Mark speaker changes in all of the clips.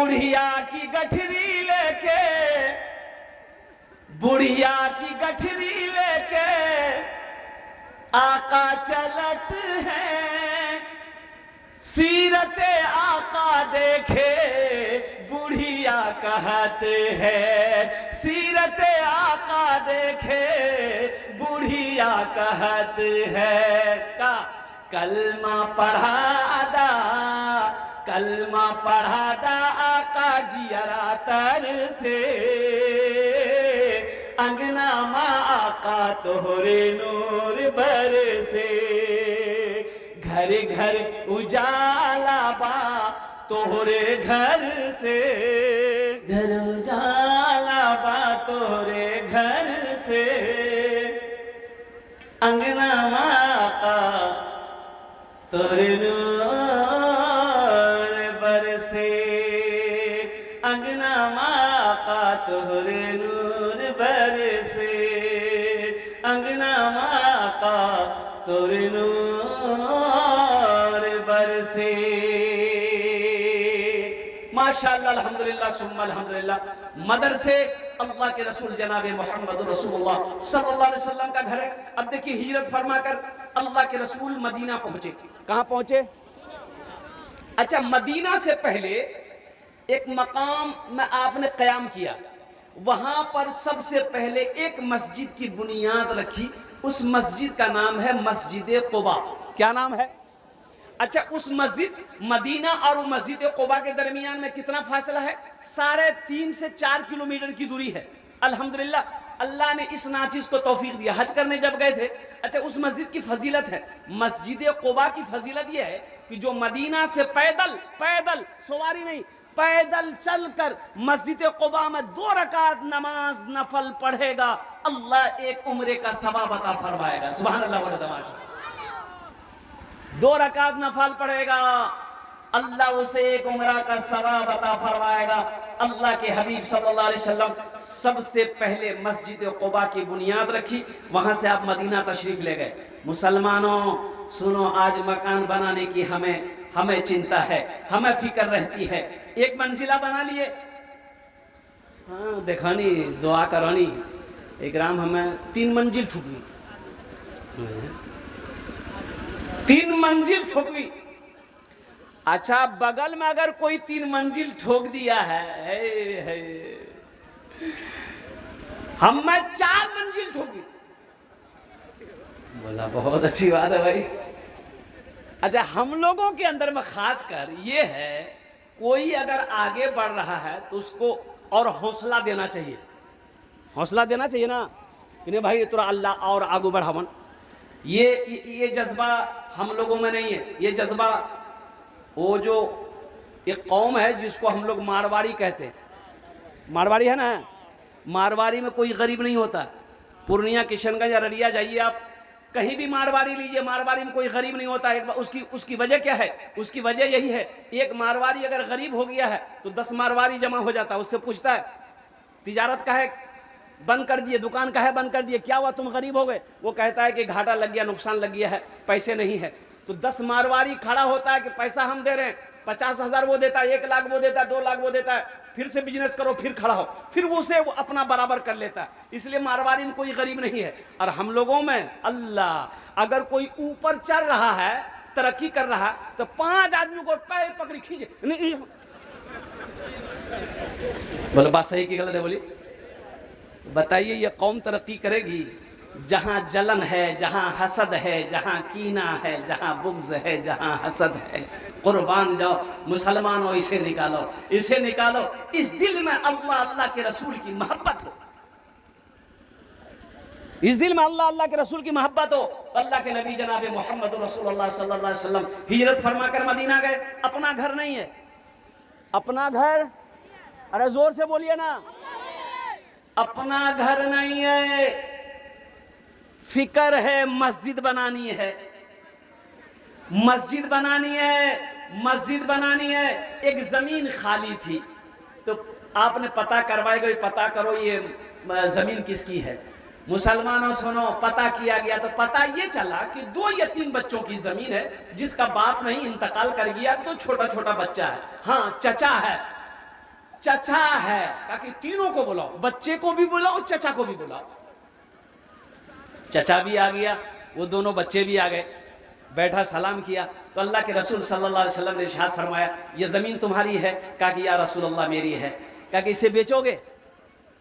Speaker 1: बुढ़िया की गठरी लेके, बुढ़िया की गठरी लेके आका चलत है, सीरत आका देखे बुढ़िया कहते हैं, सीरत आका देखे बुढ़िया कहते हैं। का कलमा पढ़ा दा, कलमा पढ़ा दा आका जियरा तर से, अंगना माँ आका तोहरे नूर बरसे, घर घर उजाला बा तोहरे घर से, घर उजाला बा तोहरे घर से, अंगना माँ का तोहरे नूर बरसे, अंगना माँ का तोहरे नूर बरसे, अंगना माँ का तोहरे नूर बरसे। माशाअल्लाह, अल्हम्दुलिल्लाह सुम्मा अल्हम्दुलिल्लाह। मदरसे अल्लाह के रसूल जनाब मोहम्मद रसूलुल्लाह सल्लल्लाहु अलैहि वसल्लम का घर है। अब देखिए, हिजरत फरमाकर अल्लाह के रसूल मदीना पहुंचे। कहां पहुंचे? अच्छा, मदीना से पहले एक मकाम में आपने कयाम किया, वहां पर सबसे पहले एक मस्जिद की बुनियाद रखी। उस मस्जिद का नाम है मस्जिद कुबा। क्या नाम है? अच्छा, उस मस्जिद मदीना और मस्जिद कुबा के दरमियान में कितना फासला है? 3.5 से 4 किलोमीटर की दूरी है। अल्हम्दुलिल्लाह, अल्लाह ने इस नाचिस को तौफीक दिया। हज करने जब गए थे, अच्छा, उस मस्जिद की फजीलत है, मस्जिद कुबा की फजीलत यह है कि जो मदीना से पैदल पैदल सवारी नहीं, पैदल चलकर मस्जिद कुबा में 2 रकात नमाज नफल पढ़ेगा, अल्लाह एक उम्रे का सवाब अता फरमाएगा। सुभान अल्लाह व तमाशा। 2 रकात नफल पढ़ेगा, अल्लाह उसे एक उम्रा का सवाब अता फरमाएगा। अल्लाह के हबीब सल्लल्लाहु अलैहि वसल्लम सबसे पहले मस्जिद कुबा की बुनियाद रखी, वहां से आप मदीना तशरीफ ले गए। मुसलमानों सुनो, आज मकान बनाने की हमें चिंता है, हमें फिक्र रहती है। एक मंजिला बना लिए, हाँ देखनी दुआ करनी, एक राम हमें 3 मंजिल ठुकवी, 3 मंजिल ठोकवी। अच्छा, बगल में अगर कोई 3 मंजिल ठोक दिया है, हम मैं 4 मंजिल ठोकी। बोला बहुत अच्छी बात है भाई। अच्छा, हम लोगों के अंदर में खास कर ये है, कोई अगर आगे बढ़ रहा है तो उसको और हौसला देना चाहिए, हौसला देना चाहिए ना कि नहीं भाई तोरा अल्लाह और आगे बढ़ावन। ये जज्बा हम लोगों में नहीं है। ये जज्बा वो जो एक कौम है जिसको हम लोग मारवाड़ी कहते हैं, मारवाड़ी है ना, मारवाड़ी में कोई गरीब नहीं होता। पूर्णिया, किशनगंज, अररिया जाइए आप, कहीं भी मारवाड़ी लीजिए, मारवाड़ी में कोई गरीब नहीं होता। एक उसकी वजह क्या है? उसकी वजह यही है, एक मारवाड़ी अगर गरीब हो गया है तो 10 मारवाड़ी जमा हो जाता है। उससे पूछता है तिजारत का है बंद कर दिए, दुकान का है बंद कर दिए, क्या हुआ तुम गरीब हो गए? वो कहता है कि घाटा लग गया, नुकसान लग गया है, पैसे नहीं है। तो 10 मारवाड़ी खड़ा होता है कि पैसा हम दे रहे हैं, 50,000 वो देता है, 1 लाख वो देता है, 2 लाख वो देता है, फिर से बिजनेस करो, फिर खड़ा हो, फिर वो उसे अपना बराबर कर लेता है। इसलिए मारवाड़ी में कोई गरीब नहीं है। और हम लोगों में अल्लाह, अगर कोई ऊपर चढ़ रहा है, तरक्की कर रहा है, तो 5 आदमी को पैर पकड़ी खींचे। बोले बात सही की गलत है? बोली बताइए, ये कौम तरक्की करेगी जहां जलन है, जहां हसद है, जहां कीना है, जहां बुग़्ज़ है, जहां हसद है। कुर्बान जाओ मुसलमानों, इसे निकालो, इसे निकालो। इस दिल में अल्लाह अल्लाह के रसूल की मोहब्बत हो, इस दिल में अल्लाह अल्लाह के रसूल की मोहब्बत हो। अल्लाह के नबी जनाब मोहम्मद रसूलुल्लाह सल्लल्लाहु अलैहि वसल्लम हिजरत फरमाकर मदीना गए। अपना घर नहीं है, अपना घर, अरे जोर से बोलिए ना, अपना घर नहीं है, फिक्र है मस्जिद बनानी है, मस्जिद बनानी है, मस्जिद बनानी है। एक जमीन खाली थी तो आपने पता करवाए गए, पता करो ये जमीन किसकी है। मुसलमानों सुनो, पता किया गया तो पता ये चला कि 2 यतीम बच्चों की जमीन है, जिसका बाप नहीं, इंतकाल कर गया, तो छोटा छोटा बच्चा है। हाँ चचा है, चचा है, कहा कि तीनों को बुलाओ, बच्चे को भी बुलाओ, चचा को भी बुलाओ। चचा भी आ गया, वो दोनों बच्चे भी आ गए, बैठा सलाम किया तो अल्लाह के रसूल सल्लल्लाहु अलैहि वसल्लम ने इरशाद फरमाया, ये ज़मीन तुम्हारी है? कहा कि या रसूल अल्लाह मेरी है। कहा कि इसे बेचोगे?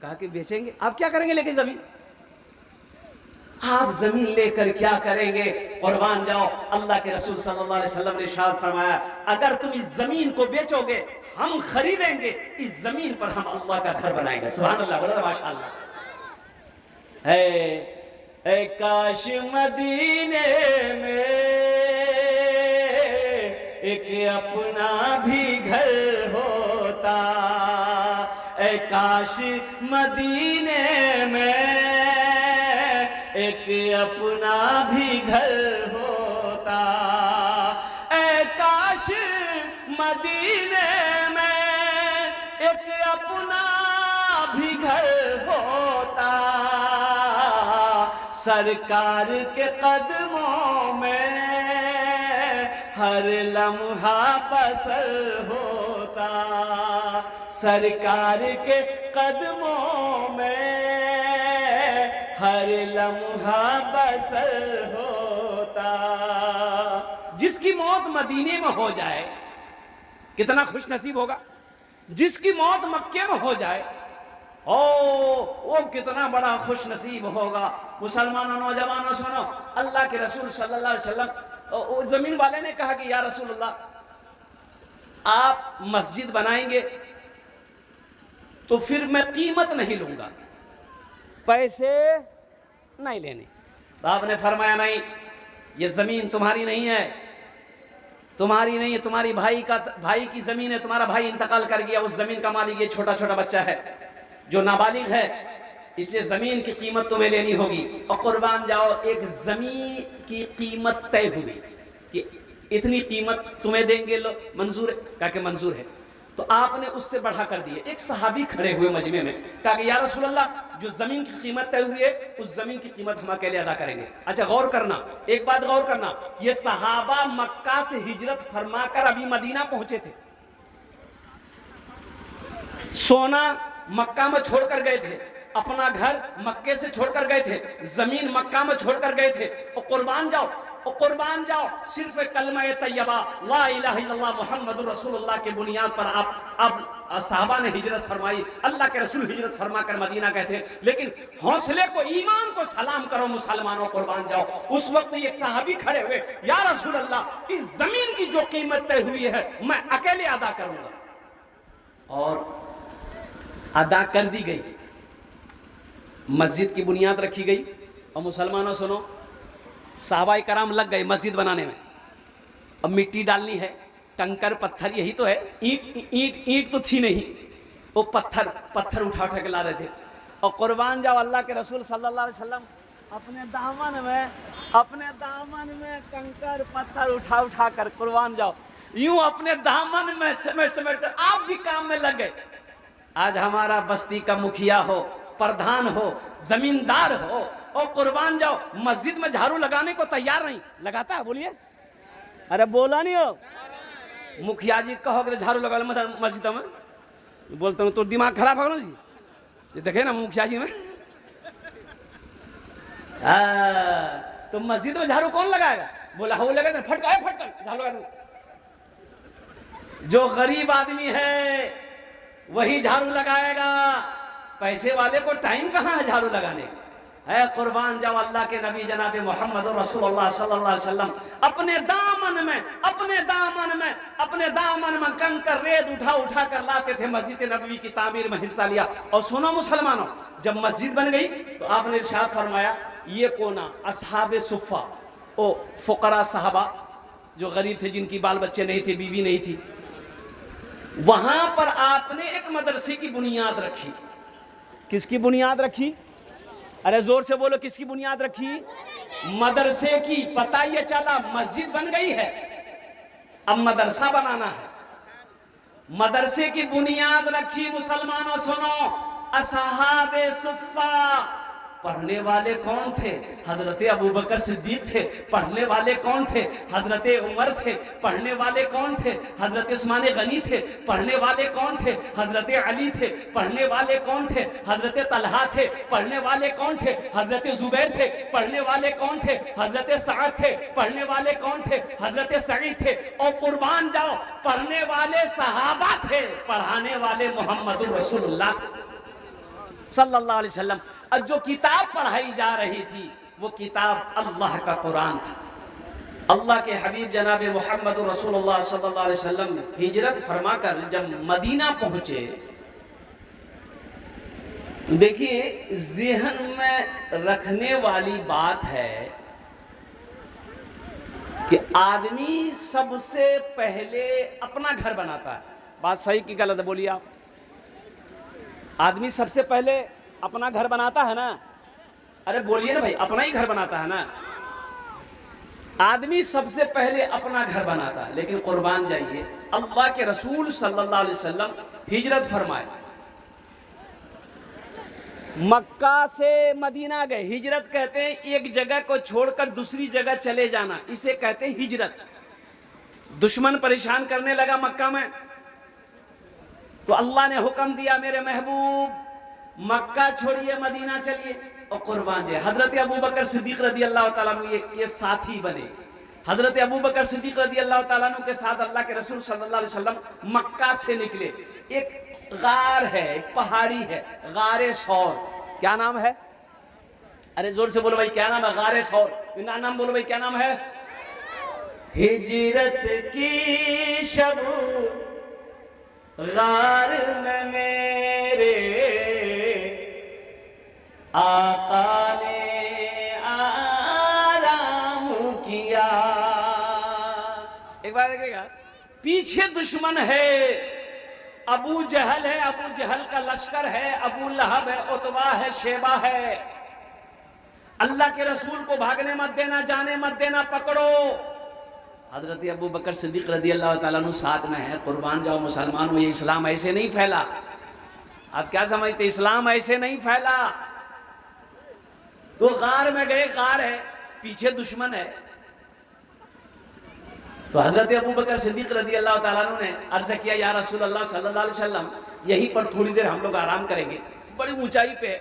Speaker 1: कहा कि बेचेंगे। आप क्या करेंगे लेके ज़मीन? आप ज़मीन लेकर क्या करेंगे? कुर्बान जाओ। अल्लाह के रसूल सल्लल्लाहु अलैहि वसल्लम ने इरशाद फरमाया, अगर तुम इस ज़मीन को बेचोगे, हम खरीदेंगे, इस ज़मीन पर हम अल्लाह का घर बनाएंगे। सुभान अल्लाह, बोलो माशाअल्लाह। है काश मदीने में एक अपना भी घर होता, ऐ काश मदीने में एक अपना भी घर होता, ऐ काश मदीने में एक अपना भी घर होता, सरकार के कदमों में हर लम्हा बसर होता, सरकार के कदमों में हर लम्हा बसर होता। जिसकी मौत मदीने में हो जाए कितना खुश नसीब होगा, जिसकी मौत मक्के में हो जाए ओ वो कितना बड़ा खुश नसीब होगा। मुसलमानों, नौजवानों सुनो, अल्लाह के रसूल सल्लल्लाहु अलैहि वसल्लम, जमीन वाले ने कहा कि या रसूल अल्लाह, आप मस्जिद बनाएंगे तो फिर मैं कीमत नहीं लूंगा, पैसे नहीं लेने। तो आपने फरमाया नहीं, ये जमीन तुम्हारी नहीं है, तुम्हारी नहीं है, तुम्हारी भाई की जमीन है, तुम्हारा भाई इंतकाल कर गया, उस जमीन का मालिक ये छोटा छोटा बच्चा है जो नाबालिग है, इसलिए जमीन की कीमत तुम्हें लेनी होगी। और कुर्बान जाओ, एक जमीन की कीमत तय हुई कि इतनी कीमत तुम्हें देंगे, लो मंजूर है? कहा कि मंजूर है। तो आपने उससे बढ़ा कर दिए। एक सहाबी खड़े हुए मजमे में, कहा कि या रसूल अल्लाह, जो जमीन की कीमत तय हुई है उस जमीन की कीमत हम अकेले अदा करेंगे। अच्छा गौर करना, एक बात गौर करना, ये सहाबा मक्का से हिजरत फरमाकर अभी मदीना पहुंचे थे, सोना मक्का में छोड़कर गए थे, अपना घर मक्के से छोड़कर गए थे, जमीन मक्का में छोड़कर गए थे। और कुर्बान जाओ सिर्फ कलमा तैयबा ला इलाहा इल्लल्लाह मुहम्मदुर रसूलुल्लाह के बुनियाद पर आप साहबा ने हिजरत फरमाई, अल्लाह के रसूल हिजरत फरमा कर मदीना गए थे। लेकिन हौसले को, ईमान को सलाम करो मुसलमानों, कुर्बान जाओ। उस वक्त एक सहाबी खड़े हुए, या रसूल अल्लाह, इस जमीन की जो कीमत तय हुई है मैं अकेले अदा करूंगा। और अदा कर दी गई, मस्जिद की बुनियाद रखी गई। और मुसलमानों सुनो, साहबाए कराम लग गए मस्जिद बनाने में। अब मिट्टी डालनी है, कंकर पत्थर, यही तो है, ईंट तो थी नहीं, वो पत्थर उठा के ला रहे थे। और कुर्बान जाओ, अल्लाह के रसूल सल्लल्लाहु अलैहि वसल्लम अपने दामन में कंकर पत्थर उठा कर, कुर्बान जाओ, यूं अपने दामन में समेट कर आप भी काम में लग गए। आज हमारा बस्ती का मुखिया हो, प्रधान हो, जमींदार हो, और कुर्बान जाओ मस्जिद में झाड़ू लगाने को तैयार नहीं, लगाता है? बोलिए, अरे बोला नहीं हो। मुखिया जी कहोगे तो झाड़ू लगा लो मस्जिद में, बोलता हूँ तो दिमाग खराब हो जी, ये देखे ना मुखिया जी में। तो मस्जिद में झाड़ू कौन लगाएगा? बोला हो लगा, फटकर झाड़ू लगा। जो गरीब आदमी है वही झाड़ू लगाएगा, पैसे वाले को टाइम कहाँ है झाड़ू लगाने है। कुर्बान जाओ, अल्लाह के नबी जनाब मोहम्मद रसूलुल्लाह सल्लल्लाहु अलैहि वसल्लम अपने दामन में कंकर रेत उठा कर लाते थे, मस्जिद नबवी की तामीर में हिस्सा लिया। और सुनो मुसलमानों, जब मस्जिद बन गई तो आपने इरशाद फरमाया, ये कोना असहाबे सुफ़ा, ओ फुकरा साहबा जो गरीब थे, जिनकी बाल बच्चे नहीं थे, बीवी नहीं थी, वहां पर आपने एक मदरसे की बुनियाद रखी। किसकी बुनियाद रखी? अरे जोर से बोलो, किसकी बुनियाद रखी? मदरसे की। पता ये चला मस्जिद बन गई है, अब मदरसा बनाना है, मदरसे की बुनियाद रखी। मुसलमानों सुनो, असहाबे सुफ़ा पढ़ने वाले कौन थे? हजरत अबू बकर सिद्दीक थे। पढ़ने वाले कौन थे? हजरत उमर थे। पढ़ने वाले कौन थे? हजरत उस्मान गनी थे। पढ़ने वाले कौन थे? हजरत अली थे। पढ़ने वाले कौन थे? हजरत तलहा थे। पढ़ने वाले कौन थे? हजरत जुबैर थे। पढ़ने वाले कौन थे? हजरत सअद थे। पढ़ने वाले कौन थे? हजरत सईद थे। और कुर्बान जाओ, पढ़ने वाले सहाबा थे, पढ़ाने वाले मोहम्मद रसूलुल्लाह सल्लल्लाहु अलैहि वसल्लम। और जो किताब पढ़ाई जा रही थी वो किताब अल्लाह का कुरान था। अल्लाह के हबीब जनाब मोहम्मद रसूलुल्लाह सल्लल्लाहु अलैहि वसल्लम हिजरत फरमाकर जब मदीना पहुंचे, देखिए ज़हन में रखने वाली बात है कि आदमी सबसे पहले अपना घर बनाता है। बात सही की गलत है? बोलिए आप। आदमी सबसे पहले अपना घर बनाता है ना? अरे बोलिए ना भाई, अपना ही घर बनाता है ना? आदमी सबसे पहले अपना घर बनाता है। लेकिन कुर्बान जाइए, अल्लाह के रसूल सल्लल्लाहु अलैहि वसल्लम हिजरत फरमाए, मक्का से मदीना गए। हिजरत कहते हैं एक जगह को छोड़कर दूसरी जगह चले जाना, इसे कहते हैं हिजरत। दुश्मन परेशान करने लगा मक्का में, तो अल्लाह ने हुक्म दिया, मेरे महबूब मक्का छोड़िए, मदीना चलिए। और कुर्बान जाए, हजरत अबू बकर सिद्दीक रदी अल्लाह ताला अन्हु ये साथी बने। हजरत अबू बकर सिद्दीक रदी अल्लाह ताला अन्हु के साथ अल्लाह के रसूल सल्लल्लाहु अलैहि वसल्लम मक्का से निकले। एक गार है, एक पहाड़ी है, गारे सौर। क्या नाम है? अरे जोर से बोलो भाई, क्या नाम है? गारे सौर। नाम बोलो भाई, क्या नाम है? हिजरत की शब गार में मेरे आका ने आराम किया। एक बार देखिएगा, पीछे दुश्मन है, अबू जहल है, अबू जहल का लश्कर है, अबू लहब है, उतबा है, शेबा है। अल्लाह के रसूल को भागने मत देना, जाने मत देना, पकड़ो। हजरत अबू बकर सिद्दीक रदी अल्लाह ताला अन्हु साथ में है। कुर्बान जाओ मुसलमानों, ये इस्लाम ऐसे नहीं फैला। आप क्या समझते? इस्लाम ऐसे नहीं फैला। तो गार में गए, गार है, पीछे दुश्मन है। तो हजरत अबू बकर सिद्दीक रदी अल्लाह ताला अन्हु ने अर्ज किया, या रसूल अल्लाह सल्लल्लाहु अलैहि वसल्लम, यहीं पर थोड़ी देर हम लोग आराम करेंगे। बड़ी ऊंचाई पे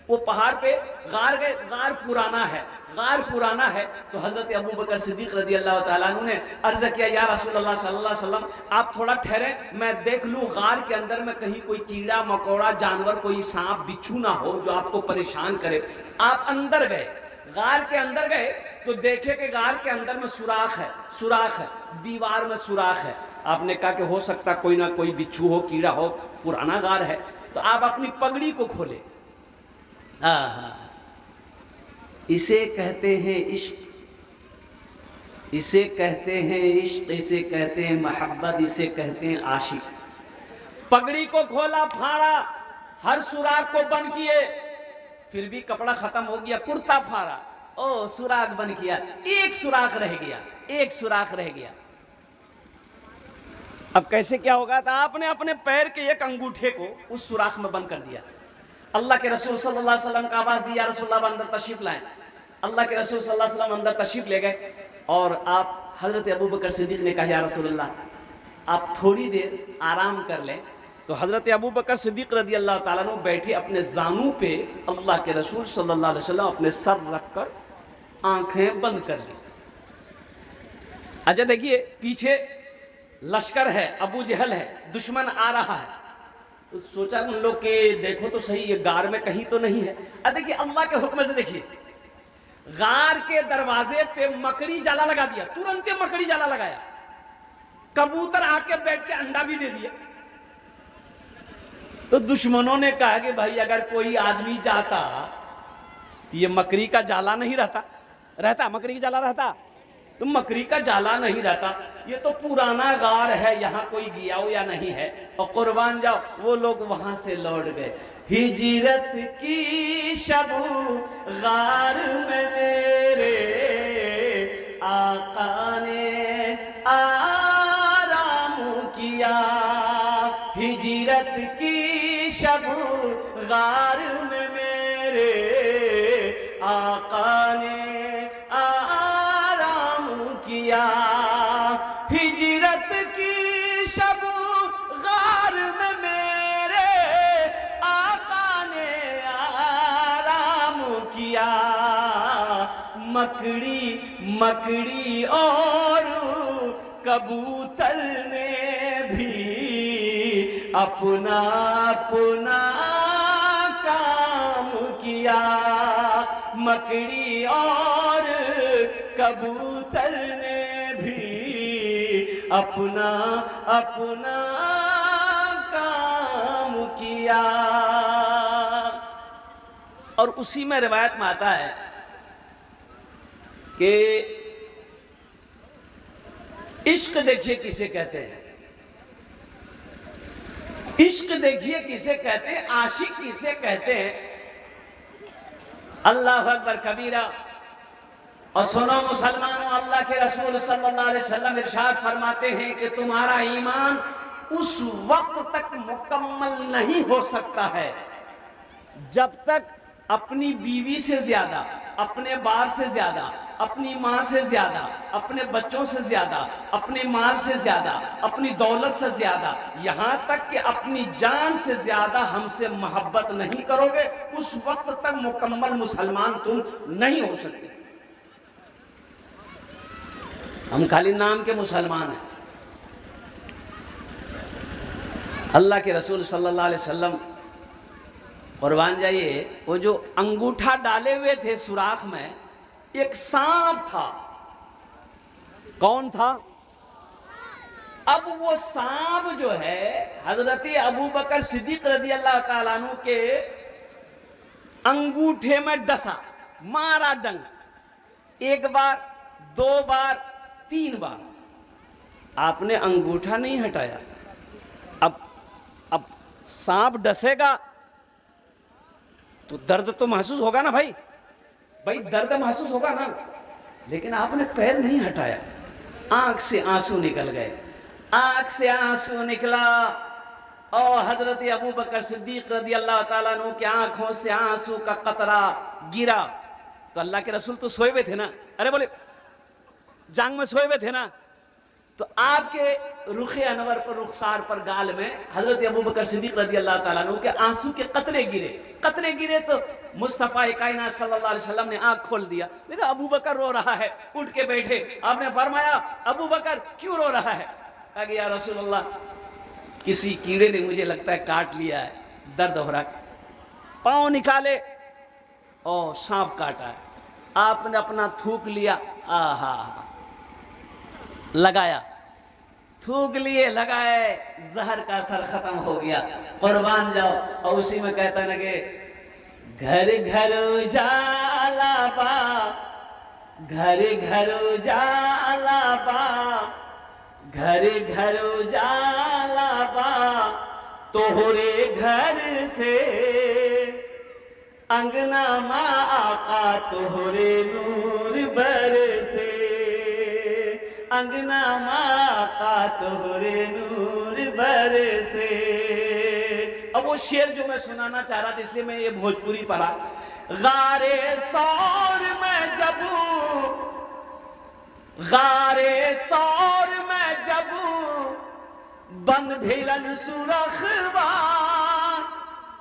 Speaker 1: वो पहाड़ पे गार गए। गार पुराना है, गार पुराना है। तो हजरत अबू बकर सिद्दीक रदी अल्लाह ताला अन्हु ने अर्ज किया, या रसूल अल्लाह सल्लल्लाहु अलैहि वसल्लम, आप थोड़ा ठहरे, मैं देख लूं गार के अंदर में कहीं कोई कीड़ा मकोड़ा जानवर, कोई सांप बिच्छू ना हो जो आपको परेशान करे। आप अंदर गए, गार के अंदर गए तो देखे कि गार के अंदर में सुराख है, सुराख है, दीवार में सुराख है। आपने कहा कि हो सकता कोई ना कोई बिच्छू हो, कीड़ा हो, पुराना गार है। तो आप अपनी पगड़ी को खोले। इसे कहते हैं इश्क, इसे कहते हैं इश्क, इसे कहते हैं मोहब्बत, इसे कहते हैं आशिक। पगड़ी को खोला, फाड़ा, हर सुराख को बंद किए, फिर भी कपड़ा खत्म हो गया, कुर्ता फाड़ा, ओ सुराख बंद किया, एक सुराख रह गया, एक सुराख रह गया। अब कैसे क्या होगा? तो आपने अपने पैर के एक अंगूठे को उस सुराख में बंद कर दिया। अल्लाह के रसूल सल्लल्लाहु अलैहि वसल्लम का आवाज दिया, रसूलुल्लाह अंदर तशरीफ लाएं। अल्लाह के रसूल सल्लल्लाहु अलैहि वसल्लम अंदर तशरीफ ले गए। और आप हजरत अबू बकर सिद्दीक ने कहा, या रसूलुल्लाह आप थोड़ी देर आराम कर लें। तो हजरत अबू बकर सिद्दीक रदी अल्लाह ताला अन्हु बैठे, अपने जानू पे अल्लाह के रसूल सल्लल्लाहु अलैहि वसल्लम अपने सर रखकर आंखें बंद कर ली। अच्छा देखिए, पीछे लश्कर है, अबू जहल है, दुश्मन आ रहा है। तो सोचा उन लोग के देखो तो सही, ये गार में कहीं तो नहीं है। अब देखिए अल्लाह के हुक्म से, देखिए गार के दरवाजे पे मकड़ी जाला लगा दिया, तुरंत मकड़ी जाला लगाया। कबूतर आके बैठ के अंडा भी दे दिया। तो दुश्मनों ने कहा कि भाई अगर कोई आदमी जाता तो ये मकड़ी का जाला नहीं रहता, मकड़ी का जाला रहता, तो मकड़ी का जाला नहीं रहता। ये तो पुराना गार है, यहाँ कोई गया हो या नहीं है। और कुर्बान जाओ, वो लोग वहां से लौट गए। हिजरत की शब गार में मेरे आका ने आराम किया। हिजरत की शब गार में मेरे आका ने आराम किया। हिजरत की शब गार में मेरे आका ने आराम किया। मकड़ी मकड़ी और कबूतर ने भी अपना अपना काम किया। मकड़ी और कबूतर ने भी अपना अपना काम किया। और उसी में रिवायत में आता है कि इश्क देखिए किसे कहते हैं, इश्क देखिए किसे कहते हैं, आशिक किसे कहते हैं। अल्लाह अकबर कबीरा। और सुनो मुसलमानों, अल्लाह के रसूल सल्लल्लाहु अलैहि वसल्लम इरशाद फरमाते हैं कि तुम्हारा ईमान उस वक्त तक मुकम्मल नहीं हो सकता है जब तक अपनी बीवी से ज्यादा, अपने बाप से ज्यादा, अपनी माँ से ज्यादा, अपने बच्चों से ज्यादा, अपने माल से ज्यादा, अपनी दौलत से ज्यादा, यहाँ तक कि अपनी जान से ज्यादा हमसे मोहब्बत नहीं करोगे, उस वक्त तक मुकम्मल मुसलमान तुम नहीं हो सकते। हम खाली नाम के मुसलमान हैं। अल्लाह के रसूल सल्लल्लाहु अलैहि वसल्लम, कुर्बान जाइए, वो जो अंगूठा डाले हुए थे सुराख में, एक सांप था। कौन था? अब वो सांप जो है हजरत अबू बकर सिद्दीक रज़ी अल्लाह ताला अन्हु के अंगूठे में डसा, मारा डंग। एक बार, दो बार, तीन बार। आपने अंगूठा नहीं हटाया। अब सांप डसेगा तो दर्द तो महसूस होगा ना भाई, दर्द महसूस होगा ना। लेकिन आपने पैर नहीं हटाया। आंख से आंसू निकल गए, आंख से आंसू निकला और हजरत अबू बकर सिद्दीक रज़ी अल्लाह ताला अन्हु की आंखों से आंसू का कतरा गिरा। तो अल्लाह के रसूल तो सोए हुए थे ना, अरे बोले जांग में सोए हुए थे ना, तो आपके रुखे अनवर पर, रुखसार पर, गाल में हजरत अबू बकर सिद्दीक रज़ी अल्लाह ताला अन्हु के आंसू के कतरे गिरे। तो मुस्तफ़ा कायनात सल्लल्लाहु अलैहि वसल्लम ने आंख खोल दिया, देखा अबू बकर रो रहा है। उठ के बैठे, आपने फरमाया अबू बकर क्यों रो रहा है? कहा या रसूलल्लाह, किसी कीड़े ने मुझे लगता है काट लिया है, दर्द हो रहा है। पाँव निकाले और सांप काटा है। आपने अपना थूक लिया, आहा, लगाया, थूक लिए, लगाए, जहर का असर खत्म हो गया। कुर्बान जाओ। और उसी में कहता है ना कि घर घर उजाला बा, घर घर उजाला बा, घर घर उजाला बा, तोहरे घर से अंगना मा आका तोहरे नूर बरसे, अंगना माका तोहरे नूर बरसे। अब वो शेर जो मैं सुनाना चाह रहा था, इसलिए मैं ये भोजपुरी पढ़ा। गारे सौर में जबू, गारे सौर में जबू, बंद भिलन सुरखवा,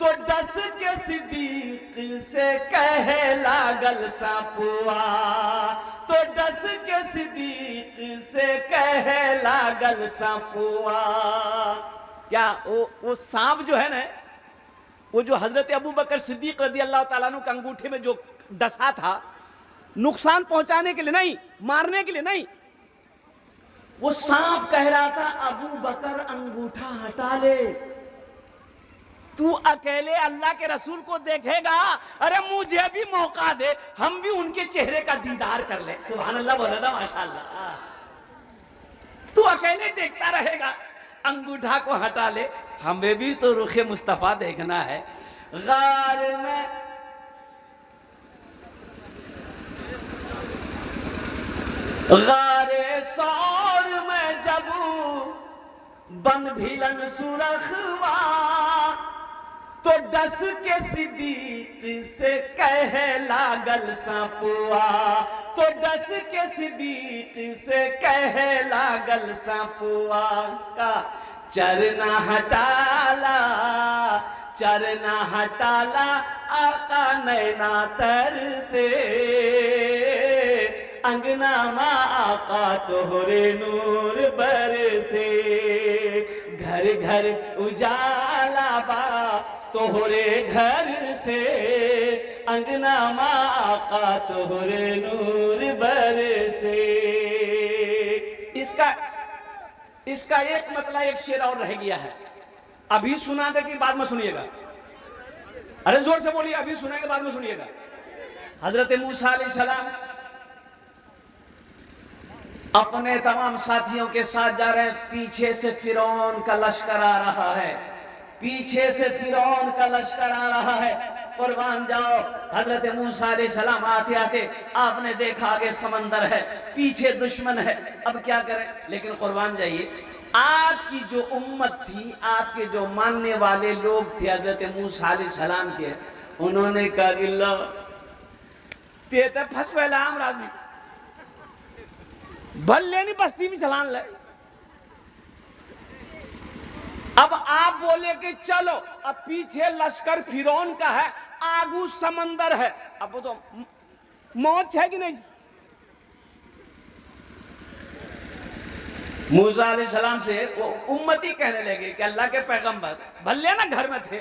Speaker 1: तो डस के सिद्दीक से कहे लागल सापुआ, तो डस के सिद्दीक से कहे लागल सापुआ। क्या वो सांप जो है ना, वो जो हजरत अबू बकर सिद्दीक रज़ी अल्लाह ताला अन्हु के अंगूठे में जो डसा था, नुकसान पहुंचाने के लिए नहीं, मारने के लिए नहीं, वो सांप कह रहा था अबू बकर अंगूठा हटा ले, तू अकेले अल्लाह के रसूल को देखेगा, अरे मुझे भी मौका दे, हम भी उनके चेहरे का दीदार कर ले। सुभान अल्लाह बोला था, माशाअल्लाह। तू अकेले देखता रहेगा, अंगूठा को हटा ले, हमें भी तो रुखे मुस्तफा देखना है। गार में गारे सौर में जबू, बंद भिलन सुरखवा, तो डस के सिद्दीक से कह लागल सांपुआ, तो डस के सिद्दीक से कह लागल सांपुआ का चरना हटाला, चरना हटाला आका नैना तर से, अंगना माँ आका तोहरे नूर बरसे, घर घर उजाला बा तोहरे घर से, अंगना माँ आका तोहरे नूर बरसे। इसका एक मतलब एक शेर और रह गया है, अभी सुना दे कि बाद में सुनिएगा। अरे जोर से बोलिए, अभी सुनाएंगे बाद में सुनिएगा। हजरत मूसा अलैहिस्सलाम अपने तमाम साथियों के साथ जा रहे हैं, पीछे से फिरौन का लश्कर आ रहा है, पीछे से फिरौन का लश्कर आ रहा है। कुर्बान जाओ, हजरत मूसा अलैहिस्सलाम आते आते आपने देखा आगे समंदर है, पीछे दुश्मन है, अब क्या करें। लेकिन कुर्बान जाइए, आपकी जो उम्मत थी, आपके जो मानने वाले लोग थे हजरत मूसा अलैहिस्सलाम के, उन्होंने कहा कि लो ते तो फंस पहला हम राजमी भल लेनी बस्ती में चलान ले। अब आप बोले कि चलो, अब पीछे लश्कर फिरौन का है, आगू समंदर है, अब वो तो मौत है कि नहीं। मूसा अलैहिस्सलाम से वो उम्मती कहने लगे कि अल्लाह के पैगंबर भले ना घर में थे,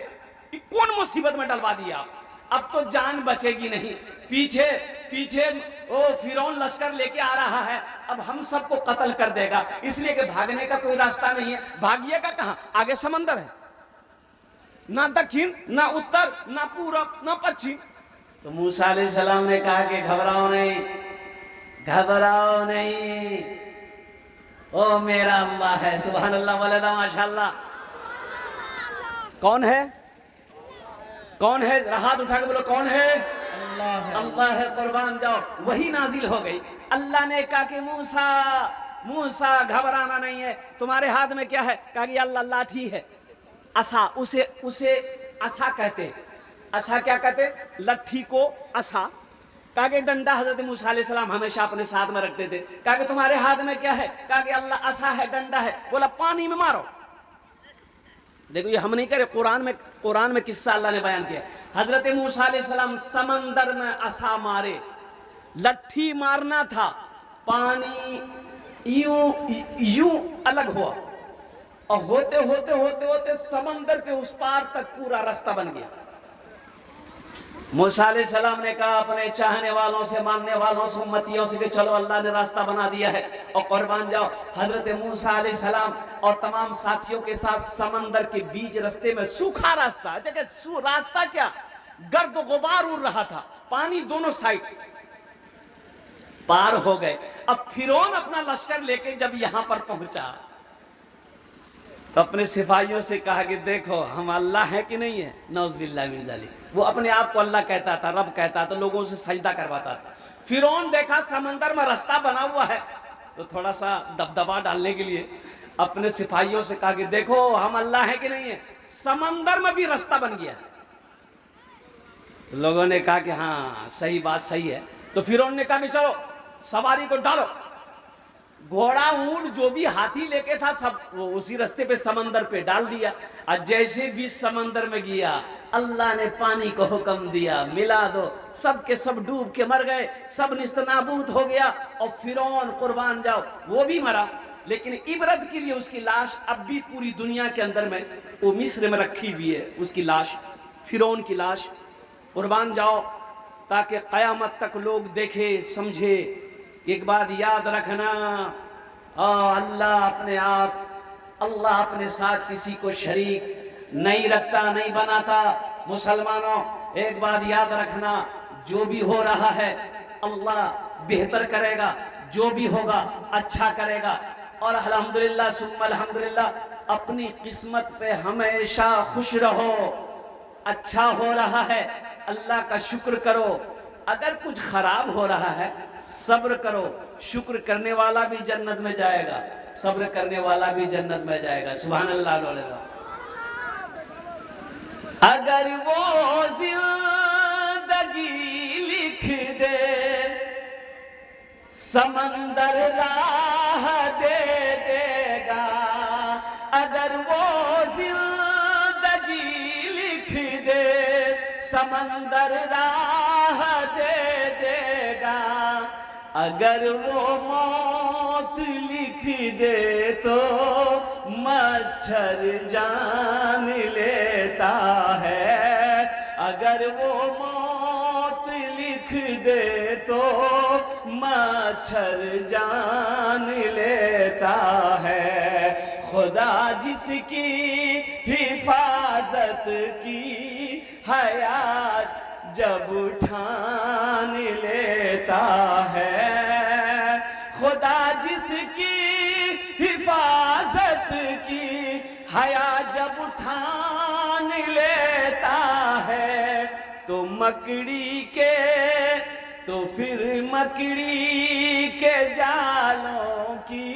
Speaker 1: कौन मुसीबत में डलवा दिया, अब तो जान बचेगी नहीं, पीछे पीछे वो फिरौन लश्कर लेके आ रहा है, अब हम सबको कत्ल कर देगा, इसलिए कि भागने का कोई रास्ता नहीं है। भागिएगा कहां, आगे समंदर है, ना दक्षिण ना उत्तर ना पूरब ना पश्चिम। तो मूसा अलैहिस्सलाम ने कहा कि घबराओ नहीं, घबराओ नहीं, ओ मेरा अल्लाह है। सुभान अल्लाह वल्लाह माशाअल्लाह। कौन है, कौन है, हाथ उठा के बोलो कौन है, अल्लाह है। कुर्बान जाओ, वही नाजिल हो गई। अल्लाह ने कहा कि मूसा मूसा घबराना नहीं है, तुम्हारे हाथ में क्या है, कहा कि अल्लाह लाठी है, असा, उसे असा कहते, असा क्या कहते, लट्ठी को असा, कहा कि डंडा हजरत मूसा अलैहिस्सलाम हमेशा अपने साथ में रखते थे। कहा कि तुम्हारे हाथ में क्या है, कहा कि अल्लाह असा है, डंडा है। बोला पानी में मारो। देखो ये हम नहीं करे, कुरान में किस्सा अल्लाह ने बयान किया। हजरत मूसा अलैहिस्सलाम समंदर में असा मारे, लट्ठी मारना था, पानी यूं अलग हुआ, और होते होते होते होते समंदर के उस पार तक पूरा रास्ता बन गया। मूसा अलैहिस्सलाम ने कहा अपने चाहने वालों से, मानने वालों से, उम्मतियों से कि चलो अल्लाह ने रास्ता बना दिया है। और कुर्बान जाओ, हजरत मूसा अलैहिस्सलाम और तमाम साथियों के साथ समंदर के बीच रास्ते में सूखा रास्ता, जगह रास्ता क्या, गर्द गुबार उड़ रहा था, पानी दोनों साइड, पार हो गए। अब फिरौन अपना लश्कर लेके जब यहां पर पहुंचा तो अपने सिपाहियों से कहा कि देखो हम अल्लाह है कि नहीं है, नौज़ुबिल्लाह मिन ज़ालिक। वो अपने आप को अल्लाह कहता था, रब कहता था, लोगों से सजदा करवाता था। फिरौन देखा समंदर में रास्ता बना हुआ है, तो थोड़ा सा दबदबा डालने के लिए अपने सिपाहियों से कहा कि देखो हम अल्लाह है कि नहीं है, समंदर में भी रास्ता बन गया। तो लोगों ने कहा कि हाँ सही बात सही है। तो फिरौन ने कहा कि चलो सवारी को डालो, घोड़ा ऊंट जो भी हाथी लेके था सब वो उसी रास्ते पे समंदर पे डाल दिया। और जैसे भी समंदर में गया, अल्लाह ने पानी को हुक्म दिया मिला दो, सब के सब डूब के मर गए, सब निस्तनाबूत हो गया। और फिरौन कुर्बान जाओ वो भी मरा, लेकिन इबरत के लिए उसकी लाश अब भी पूरी दुनिया के अंदर में वो मिस्र में रखी हुई है, उसकी लाश, फिरौन की लाश। कुर्बान जाओ, ताकि क़यामत तक लोग देखे समझे। एक बात याद रखना, अल्लाह अपने साथ किसी को शरीक नहीं रखता, नहीं बनाता। मुसलमानों एक बात याद रखना, जो भी हो रहा है अल्लाह बेहतर करेगा, जो भी होगा अच्छा करेगा। और अल्हम्दुलिल्लाह सुम्मा अल्हम्दुलिल्लाह, अपनी किस्मत पे हमेशा खुश रहो। अच्छा हो रहा है अल्लाह का शुक्र करो, अगर कुछ खराब हो रहा है सब्र करो, शुक्र करने वाला भी जन्नत में जाएगा, सब्र करने वाला भी जन्नत में जाएगा। सुभान अल्लाह। अगर वो जिंदगी लिख दे समंदर राह दे देगा। अगर वो जिंदगी लिख दे समंदर राह दे देगा। अगर वो मौत लिख दे तो मच्छर जान लेता है। अगर वो मौत लिख दे तो मच्छर जान लेता है। खुदा जिसकी हिफाजत की हयात जब ठान लेता है। खुदा जिसकी हिफाजत की हया जब ठान लेता है तो फिर मकड़ी के जालों की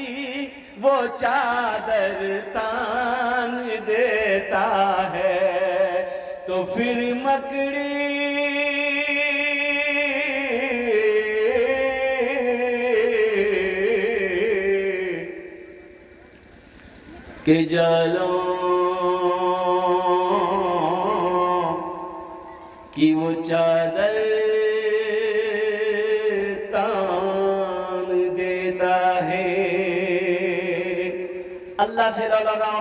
Speaker 1: वो चादर तान देता है। तो फिर मकड़ी के जालों की वो चादर तान देता है। अल्लाह से लगाओ,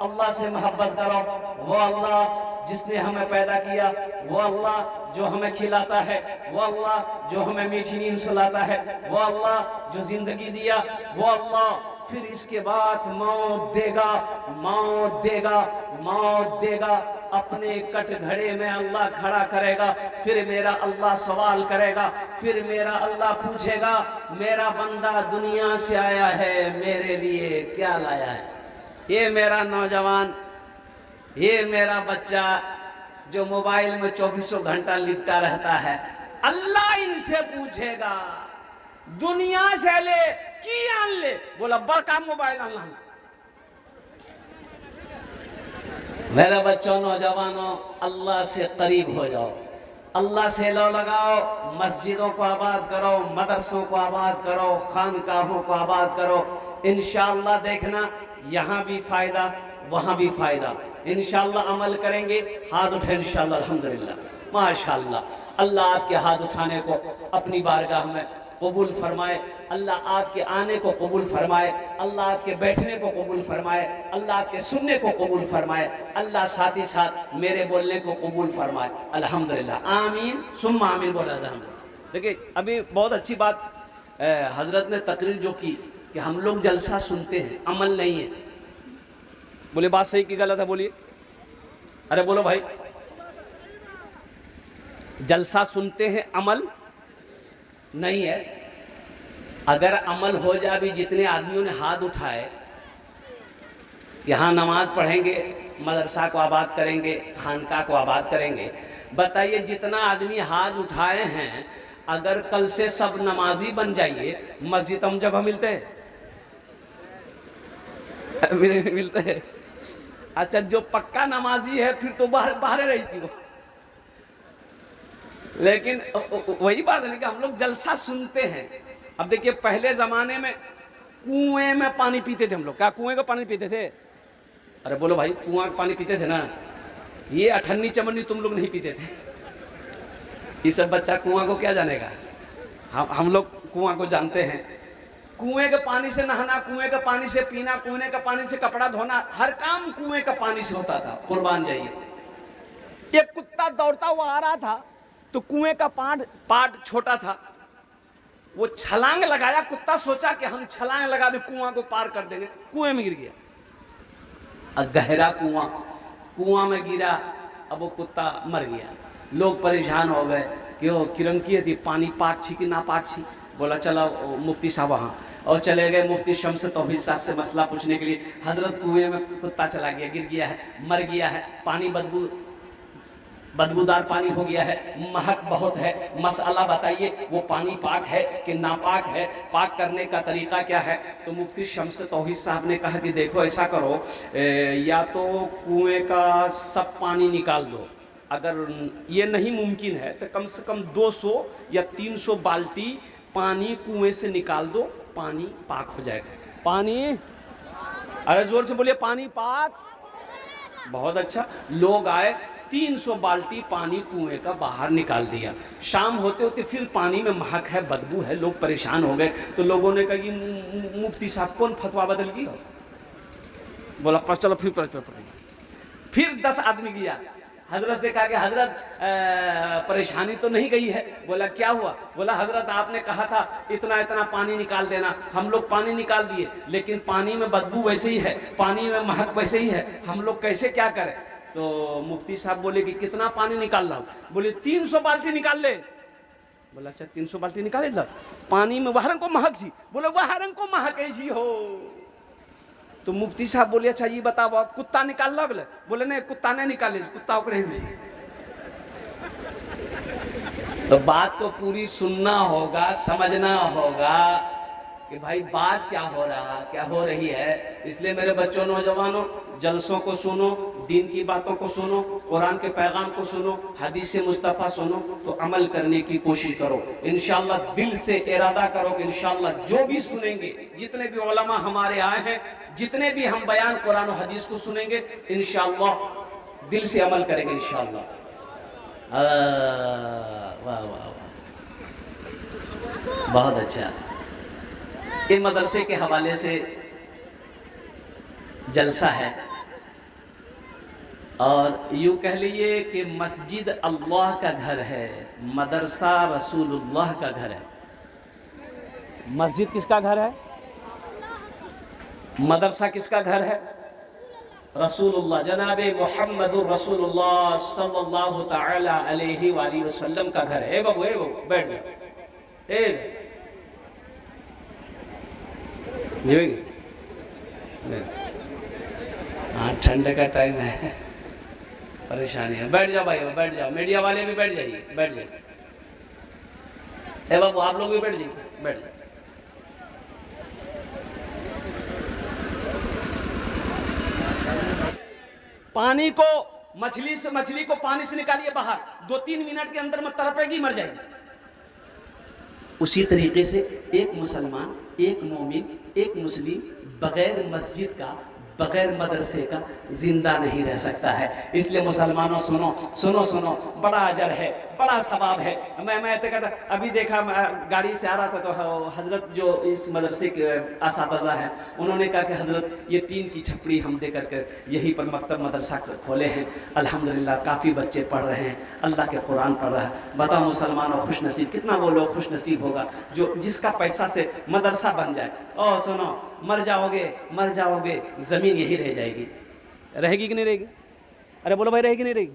Speaker 1: अल्लाह से मोहब्बत करो। वो अल्लाह जिसने हमें पैदा किया, वो अल्लाह जो हमें खिलाता है, वो अल्लाह जो हमें मीठी नींद सुलाता है, वो अल्लाह जो जिंदगी दिया, वो अल्लाह फिर इसके बाद मौत देगा, मौत देगा, मौत देगा। अपने कटघरे में अल्लाह खड़ा करेगा। फिर मेरा अल्लाह सवाल करेगा। फिर मेरा अल्लाह पूछेगा, मेरा बंदा दुनिया से आया है, मेरे लिए क्या लाया है? ये मेरा नौजवान, ये मेरा बच्चा जो मोबाइल में 24 घंटा लिपटा रहता है, अल्लाह इनसे पूछेगा दुनिया से ले की आन ले। बोला बड़का मोबाइल आनला। मेरे बच्चों, नौजवानों, अल्लाह से करीब हो जाओ, अल्लाह से लो लगाओ। मस्जिदों को आबाद करो, मदरसों को आबाद करो, खानकाहों को आबाद करो। इंशाअल्लाह देखना, यहाँ भी फायदा, वहाँ भी फायदा। इंशाअल्लाह अमल करेंगे। हाथ उठे इंशाअल्लाह। अल्हम्दुलिल्लाह, माशाअल्लाह। अल्लाह आपके हाथ उठाने को अपनी बारगाह में कबूल फरमाए। अल्लाह आपके आने को कबूल फरमाए। अल्लाह आपके बैठने को कबूल फरमाए। अल्लाह आपके सुनने को कबूल फरमाए। अल्लाह साथ ही साथ मेरे बोलने को कबूल फरमाए। अल्हम्दुलिल्लाह, आमीन सुम्मा आमीन बोला। देखिए, अभी बहुत अच्छी बात हजरत ने तकरीर जो की कि हम लोग जलसा सुनते हैं, अमल नहीं है। बोले बात सही कि गलत है? बोलिए, अरे बोलो भाई। जलसा सुनते हैं, अमल नहीं है। अगर अमल हो जाए, भी जितने आदमियों ने हाथ उठाए, यहाँ नमाज पढ़ेंगे, मदरसा को आबाद करेंगे, खानका को आबाद करेंगे, बताइए जितना आदमी हाथ उठाए हैं, अगर कल से सब नमाजी बन जाइए, मस्जिद हम जगह मिलते हैं? मिलते हैं। अच्छा, जो पक्का नमाजी है फिर तो बाहर रही थी वो। लेकिन वही बात है कि हम लोग जलसा सुनते हैं। अब देखिए, पहले ज़माने में कुएं में पानी पीते थे हम लोग। क्या कुएं का पानी पीते थे? अरे बोलो भाई, कुआं का पानी पीते थे ना? ये अठन्नी चमन्नी तुम लोग नहीं पीते थे। ये सब बच्चा कुआं को क्या जानेगा? हम लोग कुआं को जानते हैं। कुएं के पानी से नहाना, कुएं के पानी से पीना, कुएं के पानी से कपड़ा धोना, हर काम कुएं का पानी से होता था। कुर्बान जाइए। एक कुत्ता दौड़ता हुआ आ रहा था, तो कुएं का पाट छोटा था, वो छलांग लगाया। कुत्ता सोचा कि हम छलांग लगा दे, कुआं को पार कर देंगे, कुएं में गिर गया। गहरा कुआं में गिरा। अब वो कुत्ता मर गया। लोग परेशान हो गए कि वो किरंकी थी, पानी पाक छी कि ना पाक छी। बोला चलो मुफ्ती साहब वहाँ, और चले गए मुफ्ती शम्स तौहीद साहब से मसला पूछने के लिए। हजरत कुएं में कुत्ता चला गया, गिर गया है, मर गया है, पानी बदबू बदबूदार पानी हो गया है, महक बहुत है, मसला बताइए वो पानी पाक है कि नापाक है, पाक करने का तरीका क्या है। तो मुफ्ती शम्स तौहीद साहब ने कहा कि देखो ऐसा करो, या तो कुएं का सब पानी निकाल दो, अगर ये नहीं मुमकिन है तो कम से कम 200 या 300 बाल्टी पानी कुएं से निकाल दो, पानी पाक हो जाएगा। पानी, अरे जोर से बोलिए, पानी पाक। बहुत अच्छा। लोग आए, 300 बाल्टी पानी कुएं का बाहर निकाल दिया। शाम होते होते फिर पानी में महक है, बदबू है, लोग परेशान हो गए। तो लोगों ने कहा कि मुफ्ती साहब कौन फतवा बदल गया? बोला पर चलो फिर 10 आदमी गया, हजरत से कहा कि हजरत परेशानी तो नहीं गई है। बोला क्या हुआ? बोला हजरत आपने कहा था इतना इतना पानी निकाल देना, हम लोग पानी निकाल दिए, लेकिन पानी में बदबू वैसे ही है, पानी में महक वैसे ही है, हम लोग कैसे क्या करें? तो मुफ्ती साहब बोले कि कितना पानी निकाल रहा हूँ? बोले 300 बाल्टी निकाल ले। बोला अच्छा 300 बाल्टी निकाले ला, पानी में वह रंग को महक जी। बोले वह रंग को महक जी हो। तो मुफ्ती साहब बोले अच्छा ये बताओ आप कुत्ता निकाल ला? बोले नहीं कुत्ता नहीं निकाले, कुत्ता उकरे जी। तो बात को पूरी सुनना होगा, समझना होगा कि भाई बात क्या हो रहा, क्या हो रही है। इसलिए मेरे बच्चों, नौजवानों, जलसों को सुनो, दीन की बातों को सुनो, कुरान के पैगाम को सुनो, हदीस मुस्तफ़ा सुनो, तो अमल करने की कोशिश करो। इंशाअल्लाह दिल से इरादा करो कि इंशाअल्लाह जो भी सुनेंगे, जितने भी उलमा हमारे आए हैं, जितने भी हम बयान कुरान और हदीस को सुनेंगे, इंशाअल्लाह दिल से अमल करेंगे इंशाअल्लाह। वाह वाह वाह, बहुत अच्छा। इन मदरसे के हवाले से जलसा है, और यूँ कह लीजिए कि मस्जिद अल्लाह का घर है, मदरसा रसूलुल्लाह का घर है। मस्जिद किसका घर है? मदरसा किसका घर है? रसूलुल्लाह, जनाबे मुहम्मदुर रसूलुल्लाह सल्लल्लाहु तआला अलैहि वसल्लम का घर है। बाबू बैठ जाओ, हाँ ठंडे का टाइम है, परेशानी है। बैठ जाओ भाई, बैठ जाओ। मीडिया वाले भी बैठ जाइए, बैठ जाइए। ए बाबू आप लोग भी बैठ जाइए, बैठ जाइए। पानी को, मछली को पानी से निकालिए बाहर, 2-3 मिनट के अंदर में तड़पेगी, मर जाएगी। उसी तरीके से एक मुसलमान, एक मोमिन, एक मुस्लिम बगैर मस्जिद का, बगैर मदरसे का जिंदा नहीं रह सकता है। इसलिए मुसलमानों सुनो सुनो सुनो, बड़ा अजर है, बड़ा सवाब है। मैं तो कहता, अभी देखा गाड़ी से आ रहा था तो हजरत जो इस मदरसे के असातिज़ा हैं, उन्होंने कहा कि हजरत ये टीन की छपड़ी हम दे करके यहीं पर मकतब मदरसा खोले हैं, अल्हम्दुलिल्लाह काफ़ी बच्चे पढ़ रहे हैं, अल्लाह के कुरान पढ़ रहा है। बताओ मुसलमानों खुश नसीब, कितना वो लोग खुश नसीब होगा जो जिसका पैसा से मदरसा बन जाए। ओ सुनो, मर जाओगे, ज़मीन यही रह जाएगी, रहेगी कि नहीं रहेगी? अरे बोलो भाई, रहेगी नहीं रहेगी?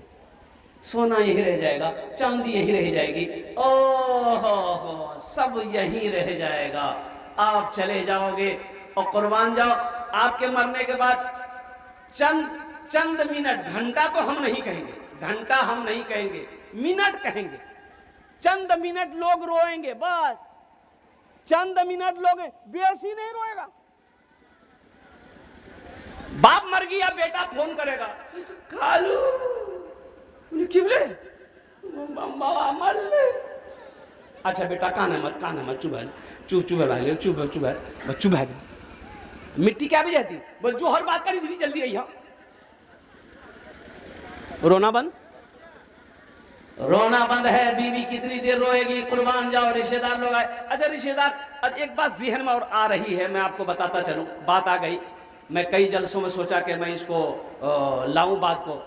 Speaker 1: सोना यही रह जाएगा, चांदी यही रह जाएगी, ओहो सब यही रह जाएगा। आप चले जाओगे और कुर्बान जाओ। आपके मरने के बाद चंद मिनट, घंटा तो हम नहीं कहेंगे, घंटा हम नहीं कहेंगे, मिनट कहेंगे। चंद मिनट लोग रोएंगे, बस चंद मिनट लोग, बेसी नहीं रोएगा। बाप मर गया, बेटा फोन करेगा, खालू किबले अच्छा बेटा कान है मत चुप है। मिट्टी क्या भी जाती, बस जो हर बात करी थी जल्दी आई। रोना बंद है। बीवी कितनी देर रोएगी? कुर्बान जाओ। रिश्तेदार लोग आए, अच्छा रिश्तेदार, एक बात ज़हन में और आ रही है, मैं आपको बताता चलूं, बात आ गई। मैं कई जलसों में सोचा कि मैं इसको लाऊं बात को।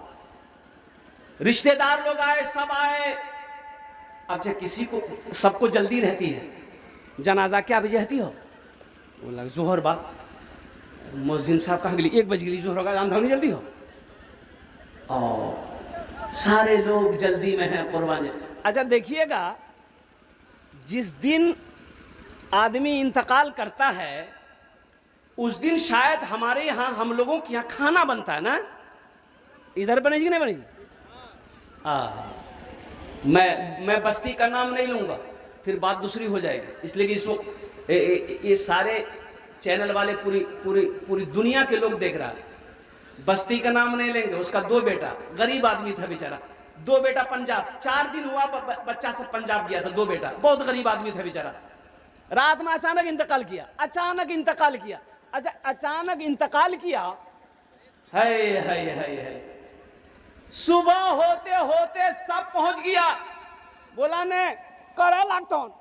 Speaker 1: रिश्तेदार लोग आए, सब आए। अच्छा किसी को, सबको जल्दी रहती है, जनाजा क्या बजे रहती हो? बोला जोहर बात। मुअज्जिन साहब कहाँ गली? 1 बज गई, जोहर का आंधा नहीं जल्दी हो? सारे लोग जल्दी में हैं, कुर्बान। अच्छा देखिएगा, जिस दिन आदमी इंतकाल करता है उस दिन शायद हमारे यहाँ, हम लोगों के यहाँ खाना बनता है ना, इधर बनेगी नहीं बनेगी? मैं बस्ती का नाम नहीं लूँगा, फिर बात दूसरी हो जाएगी। इसलिए कि इस वक्त ये सारे चैनल वाले पूरी दुनिया के लोग देख रहा है। बस्ती का नाम नहीं लेंगे। उसका 2 बेटा, गरीब आदमी था बेचारा, 2 बेटा पंजाब, 4 दिन हुआ बच्चा सब पंजाब गया था, 2 बेटा, बहुत गरीब आदमी था बेचारा। रात में अचानक इंतकाल किया, अचानक इंतकाल किया। अच्छा, अचानक इंतकाल किया, है सुबह होते होते सब पहुंच गया। बोला ने करे लॉकडाउन।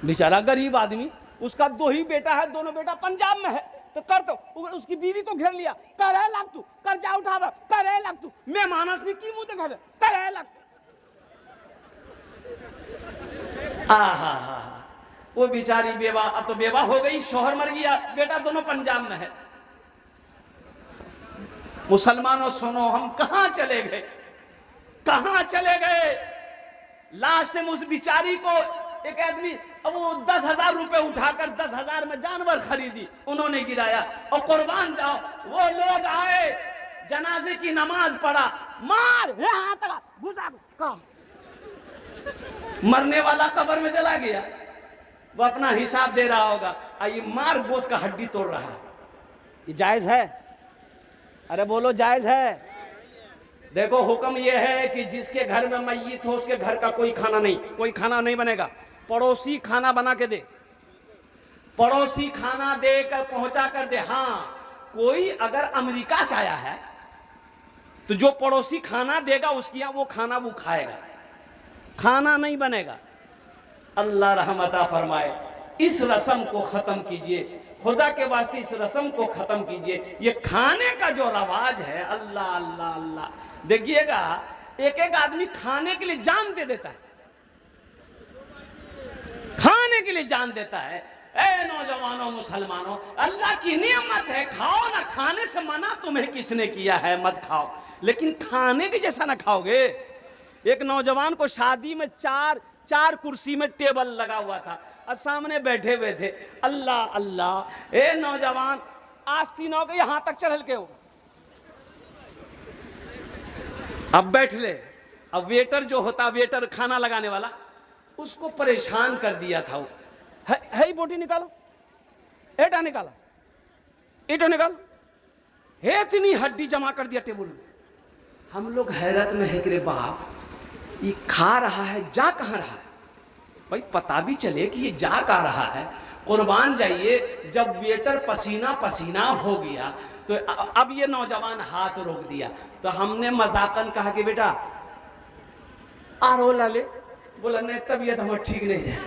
Speaker 1: बेचारा गरीब आदमी, उसका 2 ही बेटा है, दोनों बेटा पंजाब में है, तो कर तो उसकी बीवी को घेर लिया, करे लग तू, कर्जा उठावा, करे लग तू, मैं मानस नहीं की मुंह तो करे लग। हा वो बेचारी बेवा, अब तो बेवा हो गई, शौहर मर गया, बेटा दोनों पंजाब में है। मुसलमानों सुनो, हम कहां चले गए, कहां चले गए। लास्ट में उस बिचारी को एक आदमी, अब वो 10,000 रुपए उठाकर 10,000 में जानवर खरीदी, उन्होंने गिराया और कुर्बान जाओ। वो लोग आए, जनाजे की नमाज पढ़ा, मार घुसा, मरने वाला कब्र में चला गया, वो अपना हिसाब दे रहा होगा, ये मार गोश्त का हड्डी तोड़ रहा है। ये जायज है? अरे बोलो जायज है? देखो हुक्म ये है कि जिसके घर में मैयत हो उसके घर का कोई खाना नहीं बनेगा। पड़ोसी खाना बना के दे, पड़ोसी खाना दे कर पहुंचा कर दे। हाँ, कोई अगर अमेरिका से आया है तो जो पड़ोसी खाना देगा उसकी यहाँ वो खाना वो खाएगा, खाना नहीं बनेगा। अल्लाह रहमत फरमाए, इस रस्म को खत्म कीजिए, खुदा के वास्ते इस रस्म को खत्म कीजिए। ये खाने का जो रवाज है, अल्लाह अल्लाह अल्लाह, देखिएगा एक एक आदमी खाने के लिए जान दे देता है, खाने के लिए जान देता है। ए नौजवानों मुसलमानों, अल्लाह की नियमत है, खाओ ना, खाने से मना तुम्हें किसने किया है, मत खाओ, लेकिन खाने के जैसा ना खाओगे। एक नौजवान को शादी में चार कुर्सी में टेबल लगा हुआ था और सामने बैठे हुए थे। अल्लाह अल्लाह, ए नौजवान आस्तीन हो गई, यहां तक चढ़ल के हो, अब बैठ ले। अब वेटर जो होता, वेटर खाना लगाने वाला, उसको परेशान कर दिया था। वो है बोटी निकालो, एटा निकाला, एटो निकाल, है इतनी हड्डी जमा कर दिया टेबल में। हम लोग हैरत में है कि रे बाप, ये खा रहा है, जा कहाँ रहा है भाई, पता भी चले कि ये जा कहाँ रहा है। कुर्बान जाइए, जब वेटर पसीना पसीना हो गया तो अब ये नौजवान हाथ रोक दिया, तो हमने मजाकन कहा कि बेटा आरो ला ले। बोला नहीं, तबीयत हमारी ठीक नहीं है।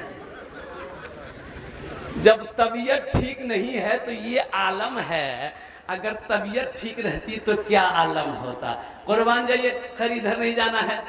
Speaker 1: जब तबीयत ठीक नहीं है तो ये आलम है, अगर तबीयत ठीक रहती तो क्या आलम होता। कुर्बान जाइए, खैर इधर नहीं जाना है।